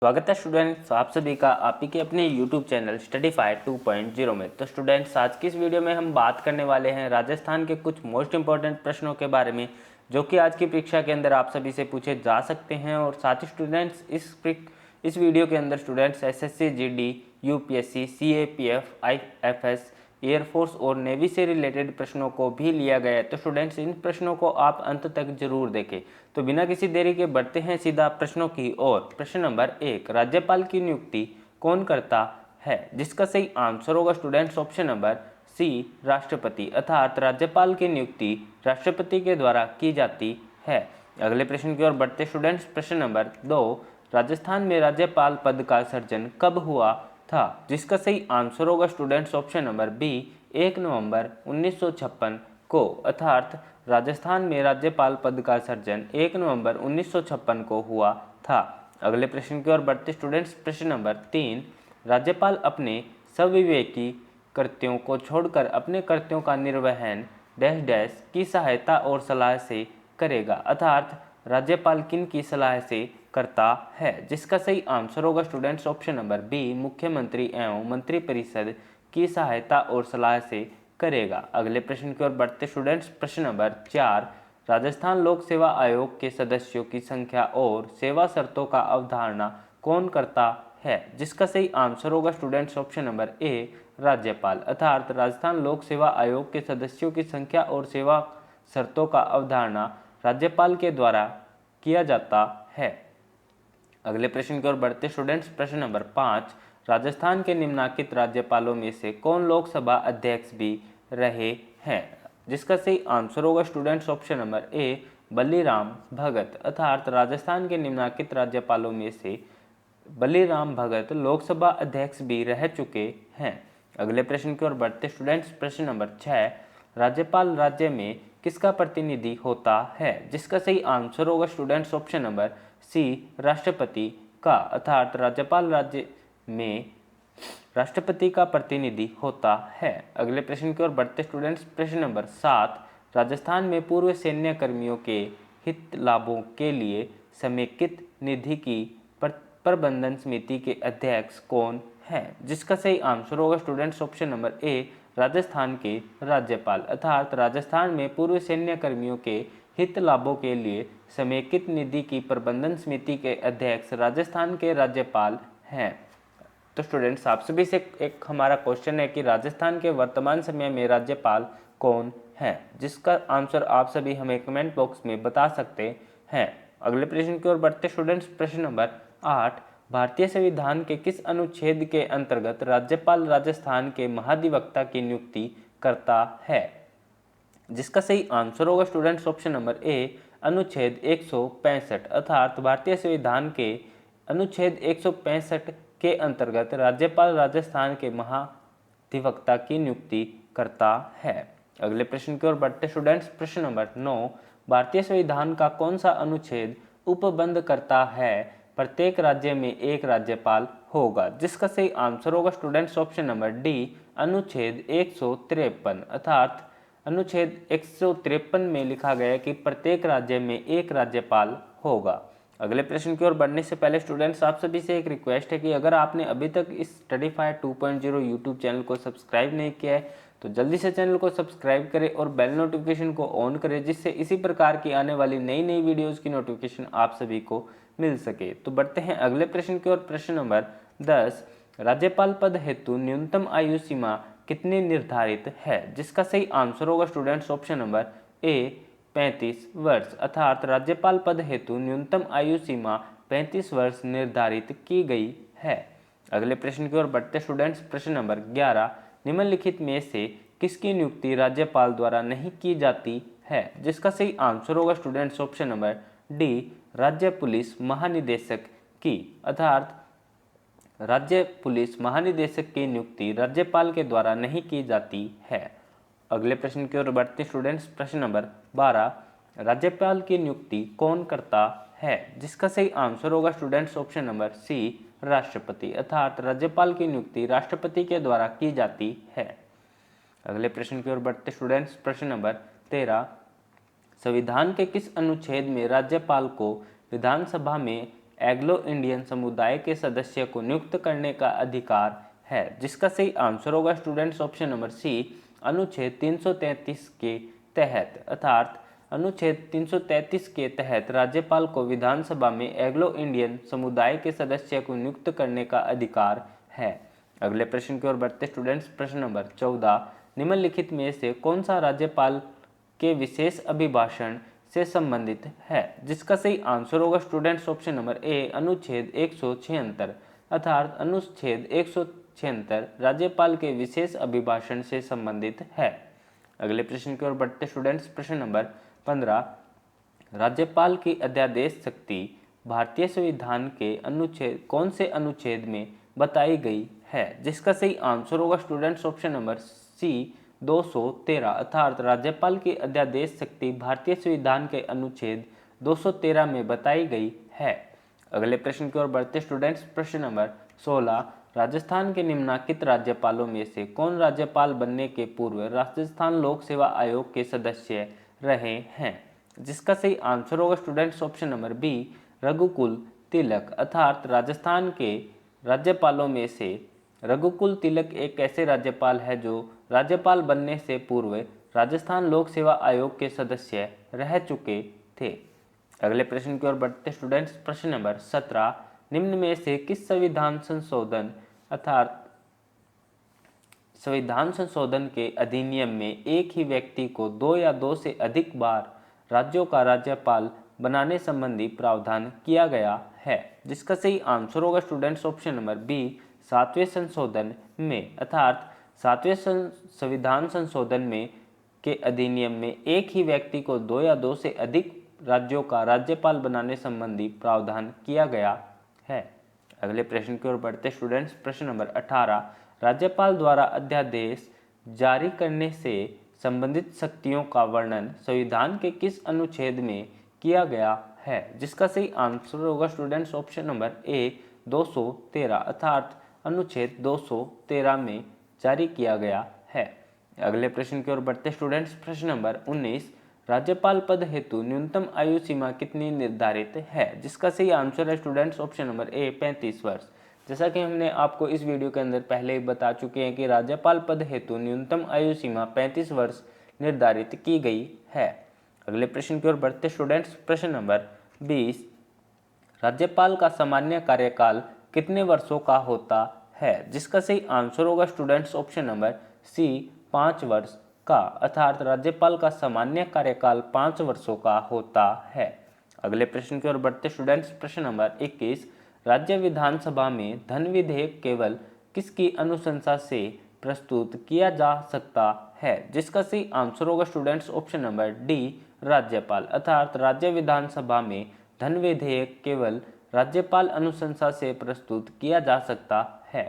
स्वागत है स्टूडेंट्स, आप सभी का आप ही के अपने YouTube चैनल स्टडीफाई 2.0 में। तो स्टूडेंट्स, आज की इस वीडियो में हम बात करने वाले हैं राजस्थान के कुछ मोस्ट इंपॉर्टेंट प्रश्नों के बारे में, जो कि आज की परीक्षा के अंदर आप सभी से पूछे जा सकते हैं। और साथ ही स्टूडेंट्स, इस वीडियो के अंदर students SSC GD, UPSC, CAPF, IFS, air force और नेवी से रिलेटेड प्रश्नों को भी लिया गया है। तो स्टूडेंट्स, इन प्रश्नों को आप अंत तक जरूर देखें। तो बिना किसी देरी के बढ़ते हैं सीधा प्रश्नों की ओर। प्रश्न नंबर 1, राज्यपाल की नियुक्ति कौन करता है? जिसका सही आंसर होगा स्टूडेंट्स ऑप्शन नंबर सी, राष्ट्रपति। अर्थात राज्यपाल की नियुक्ति राष्ट्रपति के द्वारा की जाती है। अगले प्रश्न की ओर बढ़ते स्टूडेंट्स। प्रश्न नंबर 2, राजस्थान में राज्यपाल पद का सर्जन कब हुआ था? जिसका सही आंसर होगा स्टूडेंट्स ऑप्शन नंबर बी, 1 नवंबर 1956 को। अर्थात राजस्थान में राज्यपाल पद का सर्जन 1 नवंबर 1956 को हुआ था। अगले प्रश्न की ओर बढ़ते स्टूडेंट्स। प्रश्न नंबर 3, राज्यपाल अपने सविवेकी कृत्यों को छोड़कर अपने कृत्यों का निर्वहन डैश डैश की सहायता और सलाह से करेगा। अर्थात राज्यपाल किन की सलाह से करता है? जिसका सही आंसर होगा स्टूडेंट्स ऑप्शन नंबर बी, मुख्यमंत्री एवं मंत्रिपरिषद की सहायता और सलाह से करेगा। अगले प्रश्न की ओर बढ़ते स्टूडेंट्स। प्रश्न नंबर 4, राजस्थान लोक सेवा आयोग के सदस्यों की संख्या और सेवा शर्तों का अवधारणा कौन करता है? जिसका सही आंसर होगा स्टूडेंट्स ऑप्शन नंबर ए, राज्यपाल। अर्थात राजस्थान लोक सेवा आयोग के सदस्यों की संख्या और सेवा शर्तों का अवधारणा राज्यपाल के द्वारा किया जाता है। अगले प्रश्न की ओर बढ़ते स्टूडेंट्स। प्रश्न नंबर 5, राजस्थान के निम्नलिखित राज्यपालों में से कौन लोकसभा अध्यक्ष भी रहे हैं? जिसका सही आंसर होगा students option number A, Baliram Bhagat. अर्थात राजस्थान के निम्नलिखित राज्यपालों में से बलीराम भगत लोकसभा अध्यक्ष भी रह चुके हैं। अगले प्रश्न की ओर बढ़ते स्टूडेंट्स। प्रश्न नंबर 6, राज्यपाल राज्य में किसका प्रतिनिधि होता है? जिसका सही आंसर होगा स्टूडेंट्स ऑप्शन नंबर सी, राष्ट्रपति का। अर्थात राज्यपाल राज्य में राष्ट्रपति का प्रतिनिधि होता है। अगले प्रश्न की ओर बढ़ते स्टूडेंट्स। प्रश्न नंबर 7, राजस्थान में पूर्व सैन्य कर्मियों के हित लाभों के लिए समेकित निधि की प्रबंधन समिति के अध्यक्ष कौन है? जिसका सही आंसर होगा स्टूडेंट्स ऑप्शन नंबर ए, राजस्थान के राज्यपाल। अर्थात राजस्थान में पूर्व सैन्य कर्मियों के हित लाभों के लिए समेकित निधि की प्रबंधन समिति के अध्यक्ष राजस्थान के राज्यपाल हैं। तो स्टूडेंट्स, आप सभी से एक हमारा क्वेश्चन है कि राजस्थान के वर्तमान समय में राज्यपाल कौन है? जिसका आंसर आप सभी हमें कमेंट बॉक्स में बता सकते हैं। अगले प्रश्न की ओर बढ़ते स्टूडेंट्स। प्रश्न नंबर 8, भारतीय संविधान के किस अनुच्छेद के अंतर्गत राज्यपाल राजस्थान के महाधिवक्ता की नियुक्ति करता है? जिसका सही आंसर होगा स्टूडेंट्स ऑप्शन नंबर ए, अनुच्छेद 165। अर्थात भारतीय संविधान के अनुच्छेद 165 के अंतर्गत राज्यपाल राजस्थान के महाधिवक्ता की नियुक्ति करता है। अगले प्रश्न की ओर बढ़ते स्टूडेंट्स। प्रश्न नंबर 9, भारतीय संविधान का कौन सा अनुच्छेद उपबंध करता है प्रत्येक राज्य में एक राज्यपाल होगा? जिसका सही आंसर होगा स्टूडेंट्स ऑप्शन नंबर डी, अनुच्छेद 153। अर्थात अनुच्छेद 153 में लिखा गया है कि प्रत्येक राज्य में एक राज्यपाल होगा। अगले प्रश्न की ओर बढ़ने से पहले स्टूडेंट्स, आप सभी से एक रिक्वेस्ट है कि अगर आपने अभी तक इस स्टडीफाई 2.0 यूट्यूब चैनल को सब्सक्राइब नहीं किया है तो जल्दी से चैनल को सब्सक्राइब करें और बेल नोटिफिकेशन को ऑन करें, जिससे इसी प्रकार की आने वाली नई नई वीडियोज़ की नोटिफिकेशन आप सभी को मिल सके। तो बढ़ते हैं अगले प्रश्न की ओर। प्रश्न नंबर 10, राज्यपाल पद हेतु न्यूनतम आयु सीमा कितनी निर्धारित है? जिसका सही आंसर होगा स्टूडेंट्स ऑप्शन नंबर ए, 35 वर्ष। अर्थात राज्यपाल पद हेतु न्यूनतम आयु सीमा 35 वर्ष निर्धारित की गई है। अगले प्रश्न की ओर बढ़ते स्टूडेंट्स। प्रश्न नंबर 11, निम्नलिखित में से किसकी नियुक्ति राज्यपाल द्वारा नहीं की जाती है? जिसका सही आंसर होगा स्टूडेंट्स ऑप्शन नंबर डी, राज्य पुलिस महानिदेशक की। अर्थात राज्य पुलिस महानिदेशक की नियुक्ति राज्यपाल के द्वारा नहीं की जाती है। अगले प्रश्न की ओर बढ़ते स्टूडेंट्स। प्रश्न नंबर 12, राज्यपाल की नियुक्ति कौन करता है? जिसका सही आंसर होगा स्टूडेंट्स ऑप्शन नंबर सी, राष्ट्रपति। अर्थात राज्यपाल की नियुक्ति राष्ट्रपति के द्वारा की जाती है। अगले प्रश्न की ओर बढ़ते स्टूडेंट्स। प्रश्न नंबर 13, संविधान के किस अनुच्छेद में राज्यपाल को विधानसभा में एंग्लो इंडियन समुदाय के सदस्य को नियुक्त करने का अधिकार है? जिसका सही आंसर होगा स्टूडेंट्स ऑप्शन नंबर सी, अनुच्छेद 333 के तहत, अर्थात अनुच्छेद 333 के तहत राज्यपाल को विधानसभा में एंग्लो इंडियन समुदाय के सदस्य को नियुक्त करने का अधिकार है। अगले प्रश्न की ओर बढ़ते स्टूडेंट्स, प्रश्न नंबर 14, निम्नलिखित में से कौन सा राज्यपाल के विशेष अभिभाषण से संबंधित है? जिसका सही आंसर होगा स्टूडेंट्स ऑप्शन नंबर ए, अनुच्छेद 176, अर्थात अनुच्छेद 176 राज्यपाल के विशेष अभिभाषण से संबंधित है। अगले प्रश्न की ओर बढ़ते स्टूडेंट्स, प्रश्न नंबर 15, राज्यपाल की अध्यादेश शक्ति भारतीय संविधान के अनुच्छेद कौन से अनुच्छेद में बताई गई है? जिसका सही आंसर होगा स्टूडेंट्स ऑप्शन नंबर सी, 213, अर्थात राज्यपाल की अध्यादेश शक्ति भारतीय संविधान के अनुच्छेद 213 में बताई गई है। अगले प्रश्न की ओर बढ़ते स्टूडेंट्स, प्रश्न नंबर 16, राजस्थान के निम्नलिखित राज्यपालों में से कौन राज्यपाल बनने के पूर्व राजस्थान लोक सेवा आयोग के सदस्य रहे हैं? जिसका सही आंसर होगा स्टूडेंट्स ऑप्शन नंबर बी, रघुकुल तिलक, अर्थात राजस्थान के राज्यपालों में से रघुकुल तिलक एक ऐसे राज्यपाल है जो राज्यपाल बनने से पूर्व राजस्थान लोक सेवा आयोग के सदस्य रह चुके थे। अगले प्रश्न की ओर बढ़ते स्टूडेंट्स, प्रश्न नंबर 17, निम्न में से किस संविधान संशोधन अर्थात संविधान संशोधन के अधिनियम में एक ही व्यक्ति को 2 या 2 से अधिक बार राज्यों का राज्यपाल बनाने संबंधी प्रावधान किया गया है? जिसका सही आंसर होगा स्टूडेंट्स ऑप्शन नंबर बी, 7वें संशोधन में, अर्थात 7वें संविधान संशोधन में के अधिनियम में एक ही व्यक्ति को 2 या 2 से अधिक राज्यों का राज्यपाल बनाने संबंधी प्रावधान किया गया है। अगले प्रश्न की ओर बढ़ते स्टूडेंट्स, प्रश्न नंबर 18, राज्यपाल द्वारा अध्यादेश जारी करने से संबंधित शक्तियों का वर्णन संविधान के किस अनुच्छेद में किया गया है? जिसका सही आंसर होगा स्टूडेंट्स ऑप्शन नंबर ए, 213, अर्थात अनुच्छेद 213 में जारी किया गया है। अगले प्रश्न की ओर बढ़ते स्टूडेंट्स, प्रश्न नंबर 19, राज्यपाल पद हेतु न्यूनतम आयु सीमा कितनी निर्धारित है? जिसका सही आंसर है स्टूडेंट्स ऑप्शन नंबर ए, 35 वर्ष। जैसा कि हमने आपको इस वीडियो के अंदर पहले ही बता चुके हैं कि राज्यपाल पद हेतु न्यूनतम आयु सीमा 35 वर्ष निर्धारित की गई है। अगले प्रश्न की ओर बढ़ते स्टूडेंट्स, प्रश्न नंबर 20, राज्यपाल का सामान्य कार्यकाल कितने वर्षों का होता है? जिसका सही आंसर होगा स्टूडेंट्स ऑप्शन नंबर सी, 5 वर्ष का, अर्थात राज्यपाल का सामान्य कार्यकाल 5 वर्षों का होता है। अगले प्रश्न की ओर बढ़ते स्टूडेंट्स, प्रश्न नंबर 21, राज्य विधानसभा में धन विधेयक केवल किसकी अनुशंसा से प्रस्तुत किया जा सकता है? जिसका सही आंसर होगा स्टूडेंट्स ऑप्शन नंबर डी, राज्यपाल, अर्थात राज्य विधानसभा में धन विधेयक केवल राज्यपाल अनुशंसा से प्रस्तुत किया जा सकता है।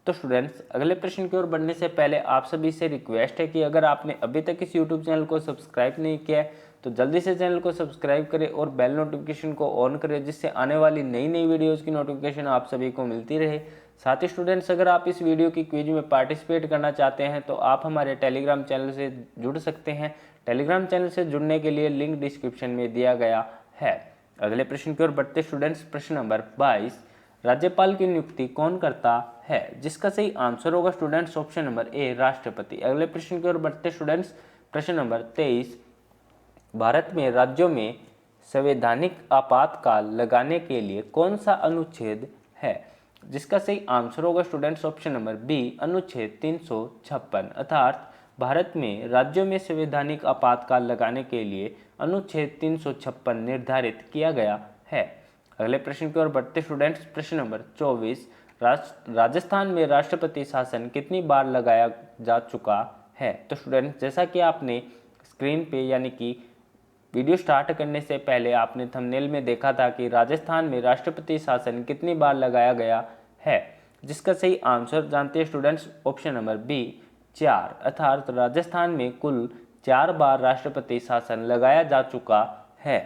तो स्टूडेंट्स, अगले प्रश्न की ओर बढ़ने से पहले आप सभी से रिक्वेस्ट है कि अगर आपने अभी तक इस यूट्यूब चैनल को सब्सक्राइब नहीं किया है तो जल्दी से चैनल को सब्सक्राइब करें और बेल नोटिफिकेशन को ऑन करें, जिससे आने वाली नई नई वीडियोज़ की नोटिफिकेशन आप सभी को मिलती रहे। साथ ही स्टूडेंट्स, अगर आप इस वीडियो की क्विज में पार्टिसिपेट करना चाहते हैं तो आप हमारे टेलीग्राम चैनल से जुड़ सकते हैं। टेलीग्राम चैनल से जुड़ने के लिए लिंक डिस्क्रिप्शन में दिया गया है। अगले प्रश्न की ओर बढ़ते स्टूडेंट्स, प्रश्न नंबर 22, राज्यपाल की नियुक्ति कौन करता है? जिसका सही आंसर होगा स्टूडेंट्स ऑप्शन नंबर ए, राष्ट्रपति। अगले प्रश्न की ओर बढ़ते स्टूडेंट्स, प्रश्न नंबर 23, भारत में राज्यों में संवैधानिक आपातकाल लगाने के लिए कौन सा अनुच्छेद है? जिसका सही आंसर होगा स्टूडेंट्स ऑप्शन नंबर बी, अनुच्छेद 356, अर्थात भारत में राज्यों में संवैधानिक आपातकाल लगाने के लिए अनुच्छेद 356 निर्धारित किया गया है। अगले प्रश्न की ओर बढ़ते स्टूडेंट्स, प्रश्न नंबर 24, राजस्थान में राष्ट्रपति शासन कितनी बार लगाया जा चुका है? तो स्टूडेंट्स, जैसा कि आपने स्क्रीन पे यानी कि वीडियो स्टार्ट करने से पहले आपने थंबनेल में देखा था कि राजस्थान में राष्ट्रपति शासन कितनी बार लगाया गया है, जिसका सही आंसर जानते हैं स्टूडेंट्स ऑप्शन नंबर बी, 4, अर्थात राजस्थान में कुल 4 बार राष्ट्रपति शासन लगाया जा चुका है।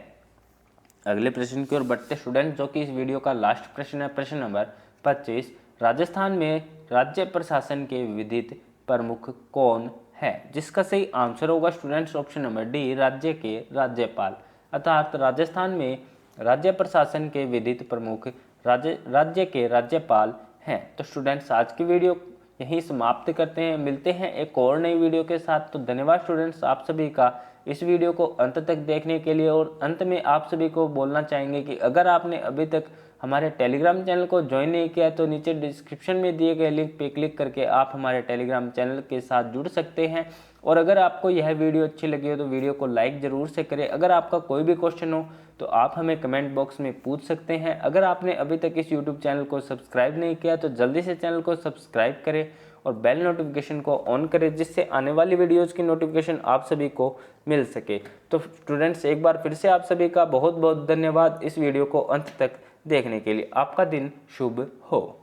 अगले प्रश्न की ओर बढ़ते स्टूडेंट, जो कि इस वीडियो का लास्ट प्रश्न है, प्रश्न नंबर 25, राजस्थान में राज्य प्रशासन के विधित प्रमुख कौन है? जिसका सही आंसर होगा स्टूडेंट्स ऑप्शन नंबर डी, राज्य के राज्यपाल, अर्थात राजस्थान में राज्य प्रशासन के विधित प्रमुख राज्य के राज्यपाल हैं। तो स्टूडेंट्स आज की वीडियो यहीं समाप्त करते हैं, मिलते हैं एक और नई वीडियो के साथ। तो धन्यवाद स्टूडेंट्स आप सभी का इस वीडियो को अंत तक देखने के लिए। और अंत में आप सभी को बोलना चाहेंगे कि अगर आपने अभी तक हमारे टेलीग्राम चैनल को ज्वाइन नहीं किया तो नीचे डिस्क्रिप्शन में दिए गए लिंक पे क्लिक करके आप हमारे टेलीग्राम चैनल के साथ जुड़ सकते हैं। और अगर आपको यह वीडियो अच्छी लगी हो तो वीडियो को लाइक ज़रूर से करें। अगर आपका कोई भी क्वेश्चन हो तो आप हमें कमेंट बॉक्स में पूछ सकते हैं। अगर आपने अभी तक इस यूट्यूब चैनल को सब्सक्राइब नहीं किया तो जल्दी से चैनल को सब्सक्राइब करें और बेल नोटिफिकेशन को ऑन करें, जिससे आने वाली वीडियोज़ की नोटिफिकेशन आप सभी को मिल सके। तो स्टूडेंट्स एक बार फिर से आप सभी का बहुत बहुत धन्यवाद इस वीडियो को अंत तक देखने के लिए। आपका दिन शुभ हो।